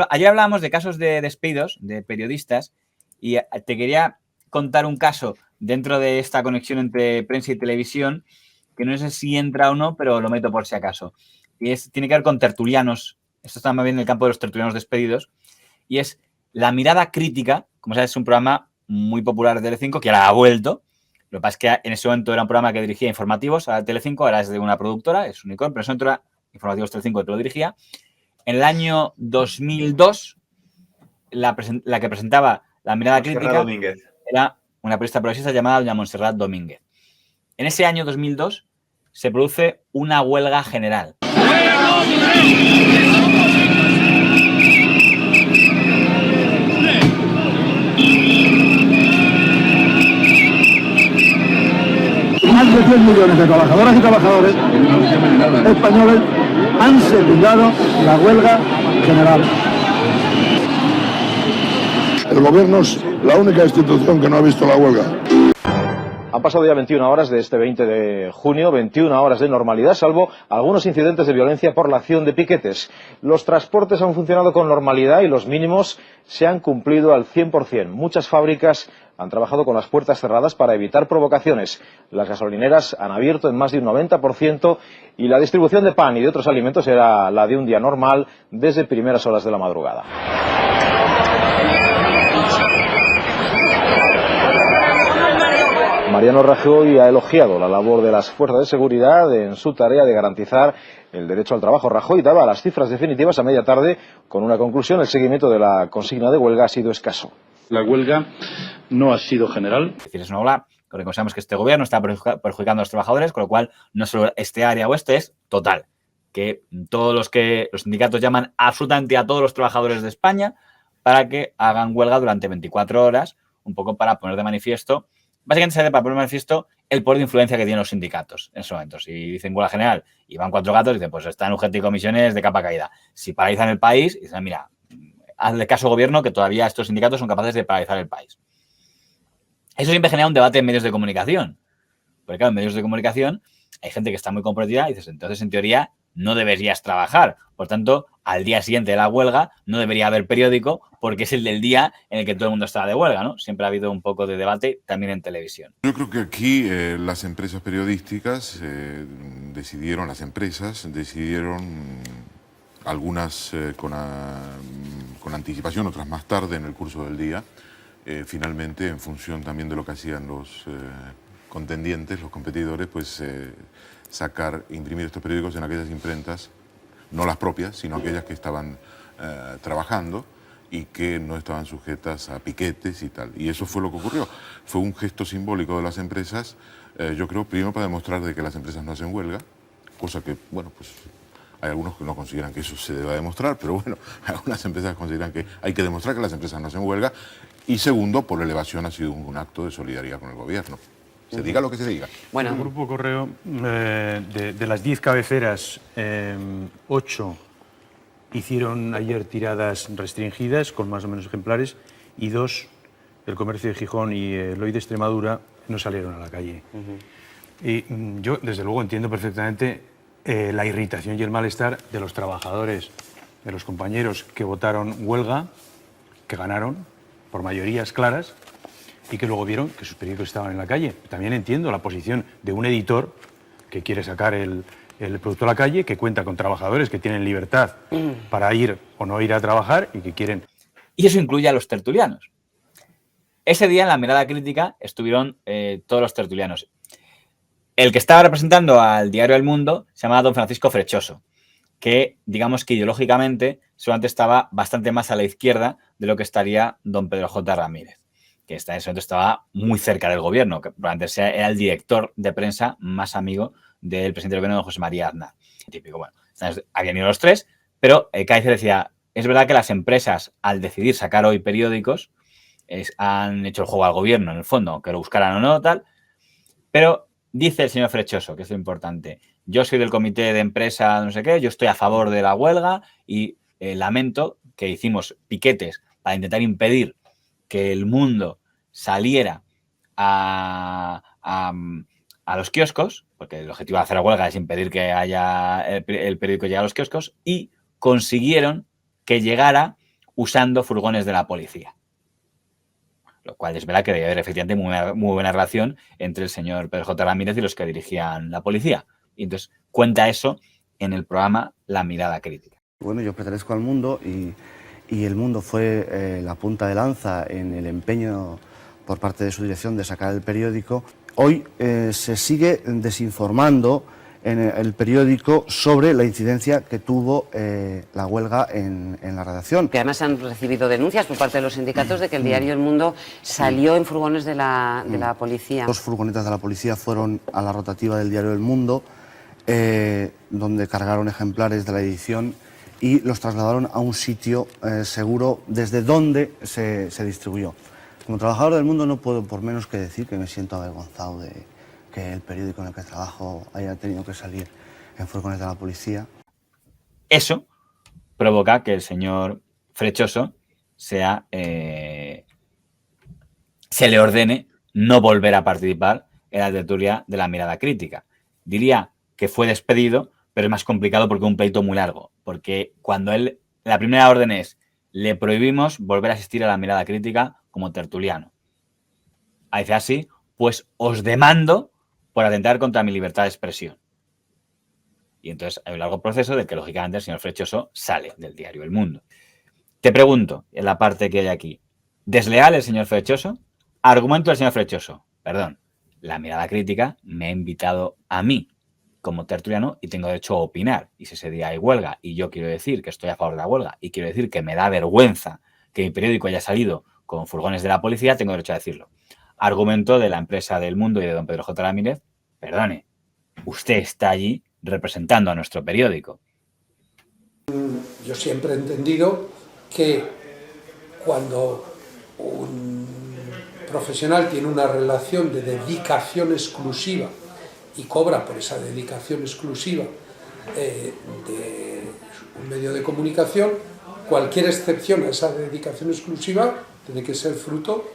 ayer hablábamos de casos de despidos de periodistas y te quería contar un caso dentro de esta conexión entre prensa y televisión que no sé si entra o no, pero lo meto por si acaso. Y tiene que ver con tertulianos. Esto está más bien en el campo de los tertulianos despedidos. Y es La Mirada Crítica. Como sabes, es un programa muy popular de Telecinco que ahora ha vuelto. Lo que pasa es que en ese momento era un programa que dirigía informativos a Telecinco, ahora es de una productora, es Unicorn, pero en ese momento era Informativos Telecinco que lo dirigía. En el año 2002, la que presentaba La Mirada Crítica Domínguez. Era una periodista progresista llamada doña Montserrat Domínguez. En ese año 2002 se produce una huelga general. Más de 10 millones de trabajadoras y trabajadores españoles han secundado la huelga general. El gobierno es la única institución que no ha visto la huelga. Han pasado ya 21 horas de este 20 de junio, 21 horas de normalidad, salvo algunos incidentes de violencia por la acción de piquetes. Los transportes han funcionado con normalidad y los mínimos se han cumplido al 100%. Muchas fábricas han trabajado con las puertas cerradas para evitar provocaciones. Las gasolineras han abierto en más de un 90% y la distribución de pan y de otros alimentos era la de un día normal desde primeras horas de la madrugada. Mariano Rajoy ha elogiado la labor de las fuerzas de seguridad en su tarea de garantizar el derecho al trabajo. Rajoy daba las cifras definitivas a media tarde con una conclusión: el seguimiento de la consigna de huelga ha sido escaso. La huelga no ha sido general. Es decir, es una huelga que reconocemos que este gobierno está perjudicando a los trabajadores, con lo cual no solo este área o este es total. Que todos los sindicatos llaman absolutamente a todos los trabajadores de España para que hagan huelga durante 24 horas, un poco para poner de manifiesto. Básicamente se hace para poner de manifiesto el poder de influencia que tienen los sindicatos en esos momentos. Si dicen huelga general y van 4 gatos, dicen pues están UGT y comisiones de capa caída. Si paralizan el país, dicen mira, hazle caso al gobierno que todavía estos sindicatos son capaces de paralizar el país. Eso siempre genera un debate en medios de comunicación. Porque claro, en medios de comunicación hay gente que está muy comprometida y dices, entonces en teoría no deberías trabajar. Por tanto, al día siguiente de la huelga no debería haber periódico porque es el del día en el que todo el mundo está de huelga, ¿no? Siempre ha habido un poco de debate también en televisión. Yo creo que aquí las empresas periodísticas decidieron, algunas con anticipación, otras más tarde en el curso del día, finalmente en función también de lo que hacían los contendientes, los competidores, pues imprimir estos periódicos en aquellas imprentas, no las propias, sino aquellas que estaban trabajando y que no estaban sujetas a piquetes y tal. Y eso fue lo que ocurrió. Fue un gesto simbólico de las empresas, yo creo, primero para demostrar de que las empresas no hacen huelga, cosa que, bueno, pues hay algunos que no consideran que eso se deba demostrar, pero bueno, algunas empresas consideran que hay que demostrar que las empresas no hacen huelga. Y segundo, por elevación ha sido un acto de solidaridad con el gobierno. Se diga lo que se diga. Bueno. El Grupo Correo, de las 10 cabeceras, 8 hicieron ayer tiradas restringidas con más o menos ejemplares y 2, el Comercio de Gijón y el Hoy de Extremadura, no salieron a la calle. Y yo, desde luego, entiendo perfectamente la irritación y el malestar de los trabajadores, de los compañeros que votaron huelga, que ganaron por mayorías claras, y que luego vieron que sus periódicos estaban en la calle. También entiendo la posición de un editor que quiere sacar el producto a la calle, que cuenta con trabajadores que tienen libertad para ir o no ir a trabajar y que quieren... Y eso incluye a los tertulianos. Ese día en La Mirada Crítica estuvieron todos los tertulianos. El que estaba representando al diario El Mundo se llamaba don Francisco Frechoso, que digamos que ideológicamente solamente estaba bastante más a la izquierda de lo que estaría don Pedro J. Ramírez, que en ese momento estaba muy cerca del gobierno, que probablemente era el director de prensa más amigo del presidente del gobierno, don José María Aznar. Típico, bueno, habían ido los tres, pero Cádiz decía, es verdad que las empresas, al decidir sacar hoy periódicos, han hecho el juego al gobierno, en el fondo, que lo buscaran o no, tal, pero dice el señor Frechoso, que es lo importante, yo soy del comité de empresa, no sé qué, yo estoy a favor de la huelga y lamento que hicimos piquetes para intentar impedir que El Mundo saliera a los kioscos, porque el objetivo de hacer la huelga es impedir que haya el periódico llegue a los kioscos, y consiguieron que llegara usando furgones de la policía. Lo cual es verdad que debe haber efectivamente muy buena relación entre el señor Pedro J. Ramírez y los que dirigían la policía. Y entonces cuenta eso en el programa La Mirada Crítica. Bueno, yo pertenezco al Mundo y el Mundo fue la punta de lanza en el empeño por parte de su dirección de sacar el periódico. Hoy se sigue desinformando en el periódico sobre la incidencia que tuvo la huelga en la redacción. Que además han recibido denuncias por parte de los sindicatos de que el diario El Mundo salió en furgones de la policía. 2 furgonetas de la policía fueron a la rotativa del diario El Mundo, donde cargaron ejemplares de la edición y los trasladaron a un sitio seguro desde donde se distribuyó. Como trabajador del Mundo no puedo por menos que decir que me siento avergonzado de que el periódico en el que trabajo haya tenido que salir en furgones de la policía. Eso provoca que el señor Frechoso se le ordene no volver a participar en la tertulia de La Mirada Crítica. Diría que fue despedido, pero es más complicado porque es un pleito muy largo. Porque cuando la primera orden es, le prohibimos volver a asistir a La Mirada Crítica como tertuliano. Dice así, pues os demando por atentar contra mi libertad de expresión. Y entonces hay un largo proceso de que, lógicamente, el señor Frechoso sale del diario El Mundo. Te pregunto, en la parte que hay aquí, ¿desleal el señor Frechoso? Argumento del señor Frechoso. Perdón, La Mirada Crítica me ha invitado a mí como tertuliano y tengo derecho a opinar. Y si ese día hay huelga y yo quiero decir que estoy a favor de la huelga y quiero decir que me da vergüenza que mi periódico haya salido con furgones de la policía, tengo derecho a decirlo. Argumento de la empresa del Mundo y de don Pedro J. Ramírez, perdone, usted está allí representando a nuestro periódico. Yo siempre he entendido que cuando un profesional tiene una relación de dedicación exclusiva y cobra por esa dedicación exclusiva de un medio de comunicación, cualquier excepción a esa dedicación exclusiva tiene que ser fruto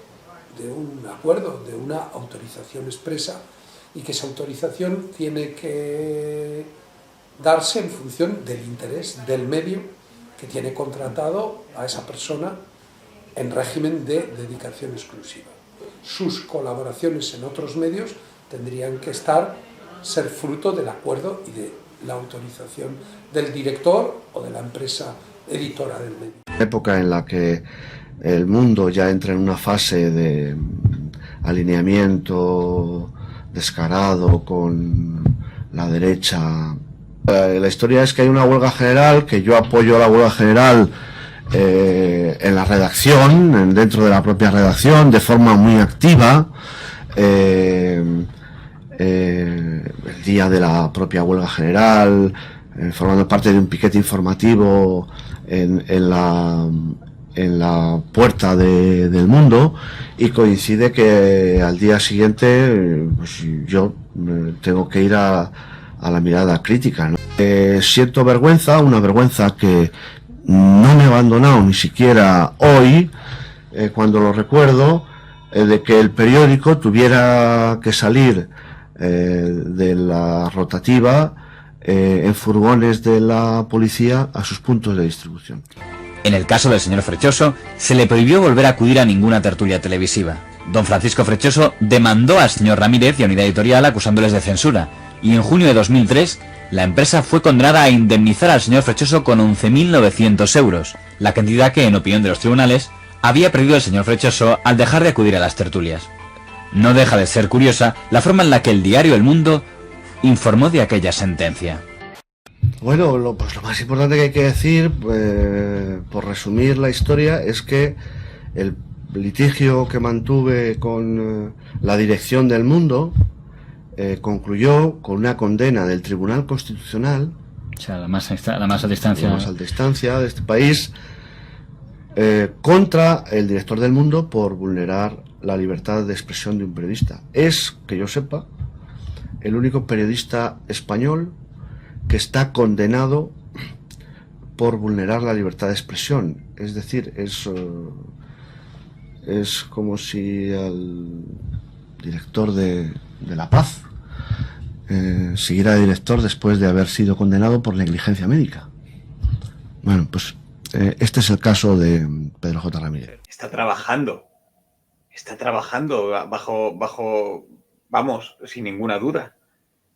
de un acuerdo, de una autorización expresa, y que esa autorización tiene que darse en función del interés del medio que tiene contratado a esa persona en régimen de dedicación exclusiva. Sus colaboraciones en otros medios tendrían que ser fruto del acuerdo y de la autorización del director o de la empresa editora del medio. Época en la que el Mundo ya entra en una fase de alineamiento descarado con la derecha. La historia es que hay una huelga general, que yo apoyo la huelga general en la redacción, dentro de la propia redacción, de forma muy activa. El día de la propia huelga general, formando parte de un piquete informativo en la puerta del Mundo, y coincide que al día siguiente pues, yo tengo que ir a La Mirada Crítica, ¿no? Siento vergüenza, una vergüenza que no me ha abandonado ni siquiera hoy, cuando lo recuerdo, de que el periódico tuviera que salir de la rotativa en furgones de la policía a sus puntos de distribución. En el caso del señor Frechoso, se le prohibió volver a acudir a ninguna tertulia televisiva. Don Francisco Frechoso demandó al señor Ramírez y a Unidad Editorial acusándoles de censura, y en junio de 2003, la empresa fue condenada a indemnizar al señor Frechoso con 11.900 euros, la cantidad que, en opinión de los tribunales, había perdido el señor Frechoso al dejar de acudir a las tertulias. No deja de ser curiosa la forma en la que el diario El Mundo informó de aquella sentencia. Bueno, lo más importante que hay que decir, por resumir la historia, es que el litigio que mantuve con la dirección del Mundo concluyó con una condena del Tribunal Constitucional, O sea, la más alta distancia. la más alta instancia de este país, contra el director del Mundo por vulnerar la libertad de expresión de un periodista. Es, que yo sepa, el único periodista español que está condenado por vulnerar la libertad de expresión. Es decir, es como si al director de La Paz siguiera de director después de haber sido condenado por negligencia médica. Bueno, pues Este es el caso de Pedro J. Ramírez. Está trabajando vamos, sin ninguna duda.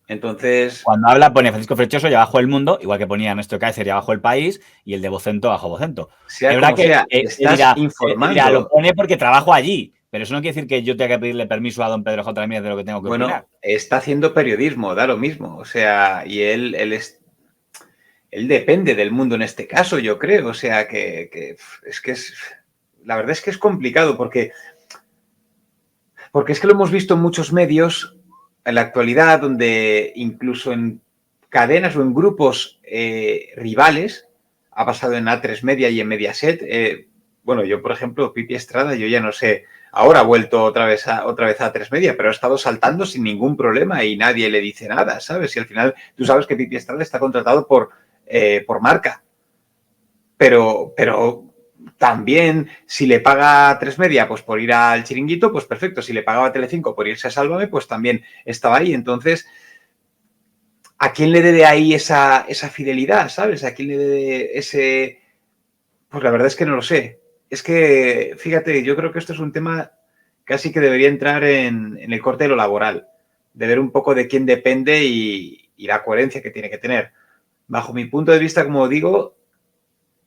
Entonces... Cuando habla pone Francisco Frechoso y abajo El Mundo, igual que ponía Ernesto Cáceres y abajo El País, y el de Vocento abajo Vocento. Sea como sea, estás informando. Mira, lo pone porque trabajo allí, pero eso no quiere decir que yo tenga que pedirle permiso a don Pedro J. Ramírez de lo que tengo que opinar. Bueno, está haciendo periodismo, da lo mismo. O sea, y él depende del mundo en este caso, yo creo. O sea, la verdad es que es complicado porque es que lo hemos visto en muchos medios en la actualidad, donde incluso en cadenas o en grupos rivales, ha pasado en A3 Media y en Mediaset. Bueno, yo, por ejemplo, Pipi Estrada, yo ya no sé, ahora ha vuelto otra vez a A3 Media, pero ha estado saltando sin ningún problema y nadie le dice nada, ¿sabes? Y al final tú sabes que Pipi Estrada está contratado por Marca. Pero también, si le paga A3 Media, pues por ir al Chiringuito, pues perfecto. Si le pagaba a Telecinco por irse a Sálvame, pues también estaba ahí. Entonces, ¿a quién le debe ahí esa fidelidad, sabes? ¿A quién le debe ese...? Pues la verdad es que no lo sé. Es que, fíjate, yo creo que esto es un tema casi que debería entrar en el corte de lo laboral, de ver un poco de quién depende y la coherencia que tiene que tener. Bajo mi punto de vista, como digo,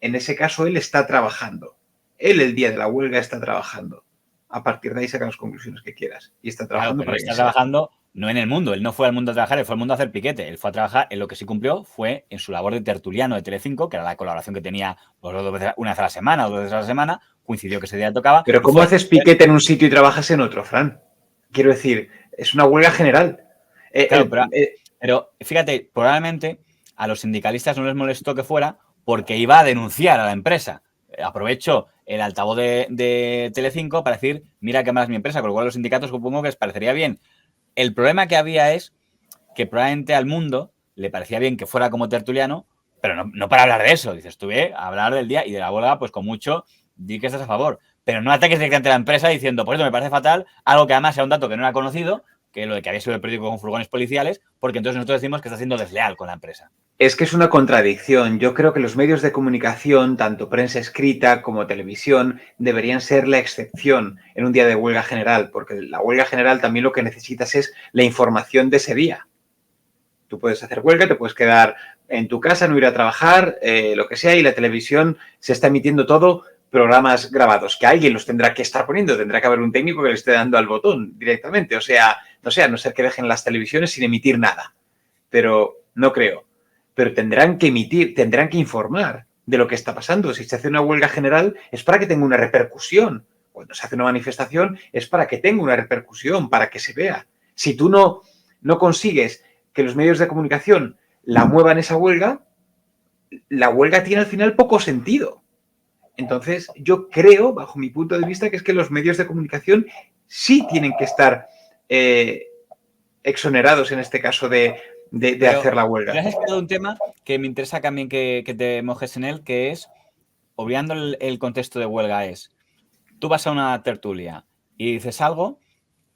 en ese caso él está trabajando. Él el día de la huelga está trabajando. A partir de ahí saca las conclusiones que quieras. Y está trabajando. Claro, pero está trabajando no en el mundo. Él no fue al mundo a trabajar, él fue al mundo a hacer piquete. Él fue a trabajar, en lo que sí cumplió fue en su labor de tertuliano de Telecinco, que era la colaboración que tenía pues, una vez a la semana o 2 veces a la semana. Coincidió que ese día tocaba. Pero ¿cómo haces piquete en un sitio y trabajas en otro, Fran? Quiero decir, es una huelga general. Claro, pero fíjate, probablemente a los sindicalistas no les molestó que fuera porque iba a denunciar a la empresa. Aprovechó el altavoz de Telecinco para decir, mira qué más mi empresa, con lo cual los sindicatos supongo que les parecería bien. El problema que había es que probablemente al mundo le parecía bien que fuera como tertuliano, pero no para hablar de eso. Dices, estuve a hablar del día y de la huelga, pues con mucho, di que estás a favor. Pero no ataques directamente a la empresa diciendo, por eso me parece fatal, algo que además sea un dato que no era conocido, que lo de que había sido el periódico con furgones policiales, porque entonces nosotros decimos que está siendo desleal con la empresa. Es que es una contradicción. Yo creo que los medios de comunicación, tanto prensa escrita como televisión, deberían ser la excepción en un día de huelga general, porque la huelga general también lo que necesitas es la información de ese día. Tú puedes hacer huelga, te puedes quedar en tu casa, no ir a trabajar, lo que sea, y la televisión se está emitiendo todo, programas grabados, que alguien los tendrá que estar poniendo, tendrá que haber un técnico que le esté dando al botón directamente. O sea, no sé, a no ser que dejen las televisiones sin emitir nada. Pero no creo. Pero tendrán que emitir, tendrán que informar de lo que está pasando. Si se hace una huelga general es para que tenga una repercusión. Cuando se hace una manifestación es para que tenga una repercusión, para que se vea. Si tú no consigues que los medios de comunicación la muevan esa huelga, la huelga tiene al final poco sentido. Entonces, yo creo, bajo mi punto de vista, que es que los medios de comunicación sí tienen que estar exonerados en este caso de hacer la huelga. Pero has explicado un tema que me interesa también que te mojes en él, que es, obviando el contexto de huelga, es, tú vas a una tertulia y dices algo,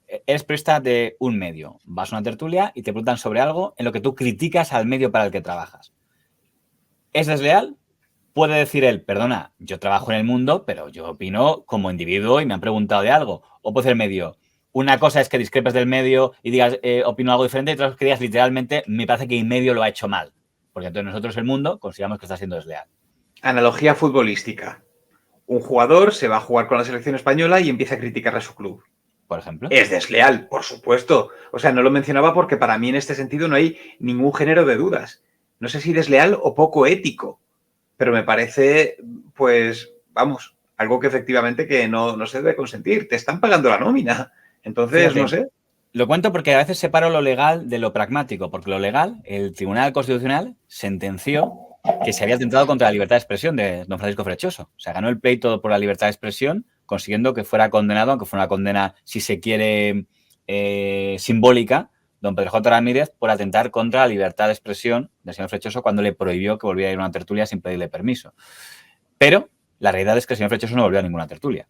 eres periodista de un medio, vas a una tertulia y te preguntan sobre algo en lo que tú criticas al medio para el que trabajas. ¿Es desleal? Puede decir él, perdona, yo trabajo en El Mundo, pero yo opino como individuo y me han preguntado de algo. O puede ser el medio. Una cosa es que discrepes del medio y digas, opino algo diferente, y otra cosa es que digas literalmente, me parece que el medio lo ha hecho mal. Porque entonces nosotros, El Mundo, consideramos que está siendo desleal. Analogía futbolística. Un jugador se va a jugar con la selección española y empieza a criticar a su club. Por ejemplo. Es desleal, por supuesto. O sea, no lo mencionaba porque para mí en este sentido no hay ningún género de dudas. No sé si desleal o poco ético. Pero me parece, pues, vamos, algo que efectivamente que no se debe consentir. Te están pagando la nómina. Entonces, fíjate, no sé. Lo cuento porque a veces separo lo legal de lo pragmático. Porque lo legal, el Tribunal Constitucional sentenció que se había atentado contra la libertad de expresión de don Francisco Frechoso. O sea, ganó el pleito por la libertad de expresión, consiguiendo que fuera condenado, aunque fuera una condena, si se quiere, simbólica, don Pedro J. Ramírez, por atentar contra la libertad de expresión del señor Frechoso cuando le prohibió que volviera a ir a una tertulia sin pedirle permiso. Pero la realidad es que el señor Frechoso no volvió a ninguna tertulia.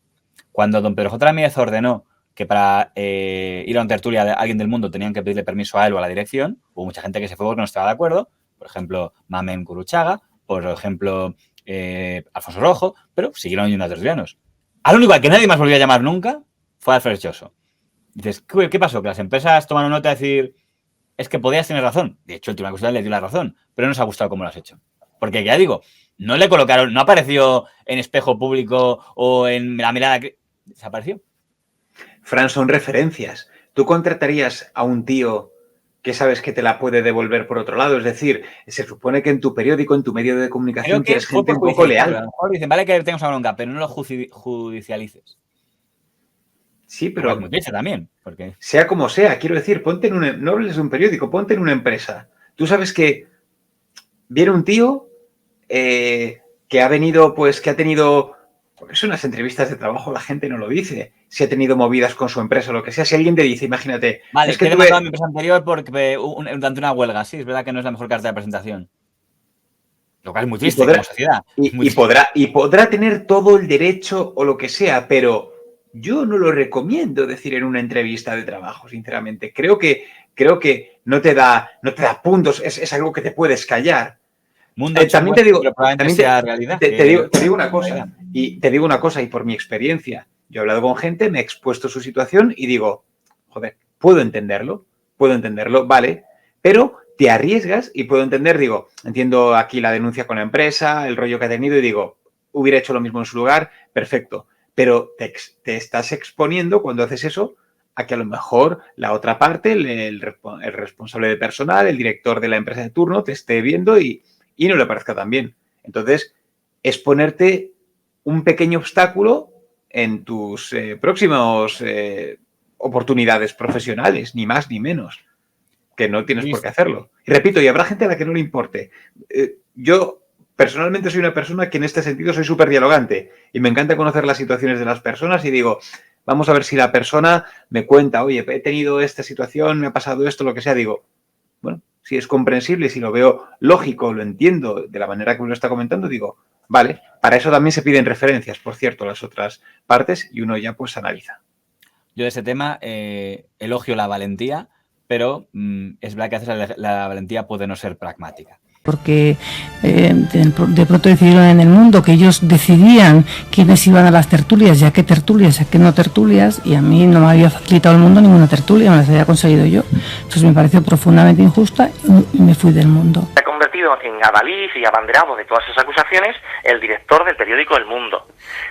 Cuando don Pedro J. Ramírez ordenó que para ir a una tertulia de alguien del Mundo tenían que pedirle permiso a él o a la dirección, hubo mucha gente que se fue porque no estaba de acuerdo. Por ejemplo, Mamen Gurruchaga, por ejemplo, Alfonso Rojo, pero siguieron yendo a tertulianos. Al único al que nadie más volvió a llamar nunca fue a Frechoso. Dices, ¿qué pasó? Que las empresas tomaron nota de decir, es que podías tener razón. De hecho, el Tribunal Constitucional le dio la razón, pero no nos ha gustado cómo lo has hecho. Porque ya digo, no le colocaron, no apareció en Espejo Público o en La Mirada, desapareció. Fran, son referencias. ¿Tú contratarías a un tío que sabes que te la puede devolver por otro lado? Es decir, se supone que en tu periódico, en tu medio de comunicación, tienes gente un poco leal. A lo mejor dicen, vale que tengas una bronca, pero no lo judicialices. Sí, pero muy triste también, porque... sea como sea, quiero decir, ponte en no hables de un periódico, ponte en una empresa. Tú sabes que viene un tío que ha venido, pues que ha tenido, pues unas entrevistas de trabajo, la gente no lo dice, si ha tenido movidas con su empresa o lo que sea, si alguien te dice, imagínate... Vale, es que he demandado a mi empresa anterior porque durante una huelga, sí, es verdad que no es la mejor carta de presentación. Lo cual es muy triste como sociedad. Y podrá tener todo el derecho o lo que sea, pero... yo no lo recomiendo decir en una entrevista de trabajo, sinceramente. Creo que no te da puntos, es algo que te puedes callar. También te digo, te digo una cosa, y por mi experiencia, yo he hablado con gente, me he expuesto su situación y digo, joder, puedo entenderlo, vale, pero te arriesgas y puedo entender, digo, entiendo aquí la denuncia con la empresa, el rollo que ha tenido y digo, hubiera hecho lo mismo en su lugar, perfecto. Pero te estás exponiendo cuando haces eso a que a lo mejor la otra parte, el responsable de personal, el director de la empresa de turno, te esté viendo y no le parezca tan bien. Entonces, es ponerte un pequeño obstáculo en tus próximas oportunidades profesionales, ni más ni menos, que no tienes por qué hacerlo. Y repito, y habrá gente a la que no le importe. Yo... personalmente soy una persona que en este sentido soy súper dialogante y me encanta conocer las situaciones de las personas y digo, vamos a ver si la persona me cuenta, oye, he tenido esta situación, me ha pasado esto, lo que sea. Digo, bueno, si es comprensible, si lo veo lógico, lo entiendo de la manera que me lo está comentando, digo, vale, para eso también se piden referencias, por cierto, las otras partes y uno ya pues analiza. Yo de ese tema elogio la valentía, pero es verdad que a veces la valentía puede no ser pragmática. Porque de pronto decidieron en El Mundo que ellos decidían quiénes iban a las tertulias, ya qué tertulias, ya qué no tertulias, y a mí no me había facilitado El Mundo ninguna tertulia, me las había conseguido yo. Entonces me pareció profundamente injusta y me fui del Mundo. Se ha convertido en adalid y abanderado de todas esas acusaciones el director del periódico El Mundo.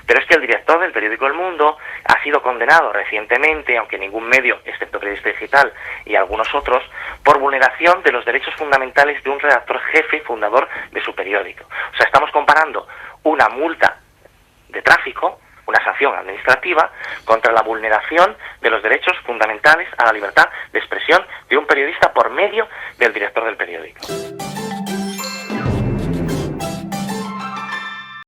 Pero es que el director del periódico El Mundo ha sido condenado recientemente, aunque ningún medio, excepto Periodista Digital y algunos otros, por vulneración de los derechos fundamentales de un redactor jefe fundador de su periódico. O sea, estamos comparando una multa de tráfico, una sanción administrativa, contra la vulneración de los derechos fundamentales a la libertad de expresión de un periodista por medio del director del periódico.